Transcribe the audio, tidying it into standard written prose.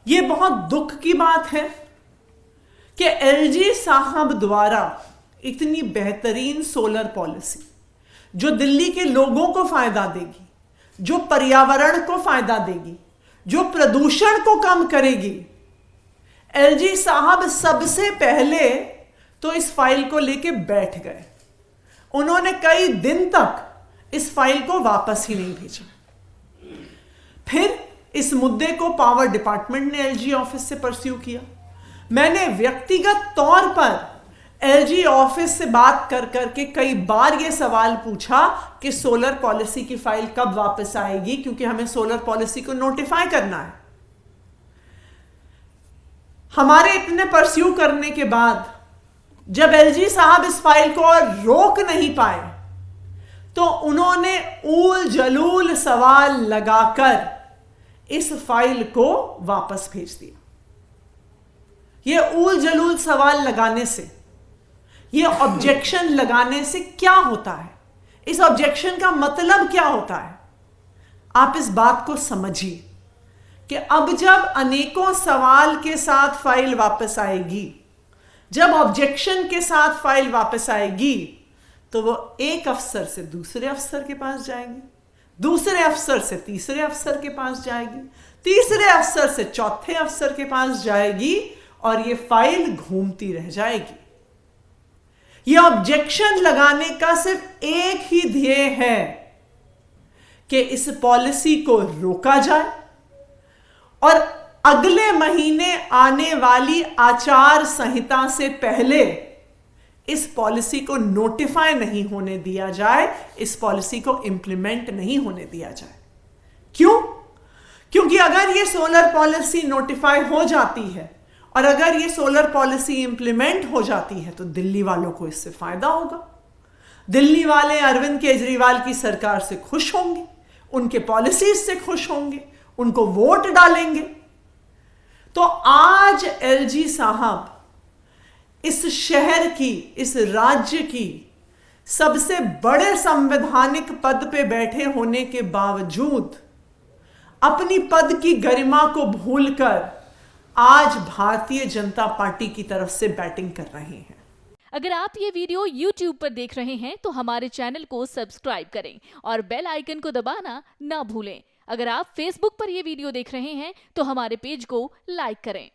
ये बहुत दुख की बात है कि एलजी साहब द्वारा इतनी बेहतरीन सोलर पॉलिसी जो दिल्ली के लोगों को फायदा देगी, जो पर्यावरण को फायदा देगी, जो प्रदूषण को कम करेगी, एलजी साहब सबसे पहले तो इस फाइल को लेके बैठ गए। उन्होंने कई दिन तक इस फाइल को वापस ही नहीं भेजा। फिर इस मुद्दे को पावर डिपार्टमेंट ने एलजी ऑफिस से परस्यू किया। मैंने व्यक्तिगत तौर पर एलजी ऑफिस से बात कर करके कई बार यह सवाल पूछा कि सोलर पॉलिसी की फाइल कब वापस आएगी, क्योंकि हमें सोलर पॉलिसी को नोटिफाई करना है। हमारे इतने परस्यू करने के बाद जब एलजी साहब इस फाइल को और रोक नहीं पाए तो उन्होंने ऊल जलूल सवाल लगाकर इस फाइल को वापस भेज दिया। यह ऊल जलूल सवाल लगाने से, यह ऑब्जेक्शन लगाने से क्या होता है, इस ऑब्जेक्शन का मतलब क्या होता है, आप इस बात को समझिए कि अब जब अनेकों सवाल के साथ फाइल वापस आएगी, जब ऑब्जेक्शन के साथ फाइल वापस आएगी, तो वो एक अफसर से दूसरे अफसर के पास जाएगी, दूसरे अफसर से तीसरे अफसर के पास जाएगी, तीसरे अफसर से चौथे अफसर के पास जाएगी और ये फाइल घूमती रह जाएगी। ये ऑब्जेक्शन लगाने का सिर्फ एक ही ध्येय है कि इस पॉलिसी को रोका जाए और अगले महीने आने वाली आचार संहिता से पहले इस पॉलिसी को नोटिफाई नहीं होने दिया जाए, इस पॉलिसी को इंप्लीमेंट नहीं होने दिया जाए। क्यों? क्योंकि अगर ये सोलर पॉलिसी नोटिफाई हो जाती है और अगर ये सोलर पॉलिसी इंप्लीमेंट हो जाती है तो दिल्ली वालों को इससे फायदा होगा। दिल्ली वाले अरविंद केजरीवाल की सरकार से खुश होंगे, उनके पॉलिसीज से खुश होंगे, उनको वोट डालेंगे। तो आज एलजी साहब इस शहर की, इस राज्य की सबसे बड़े संवैधानिक पद पे बैठे होने के बावजूद अपनी पद की गरिमा को भूलकर आज भारतीय जनता पार्टी की तरफ से बैटिंग कर रहे हैं। अगर आप ये वीडियो YouTube पर देख रहे हैं तो हमारे चैनल को सब्सक्राइब करें और बेल आइकन को दबाना ना भूलें। अगर आप Facebook पर ये वीडियो देख रहे हैं तो हमारे पेज को लाइक करें।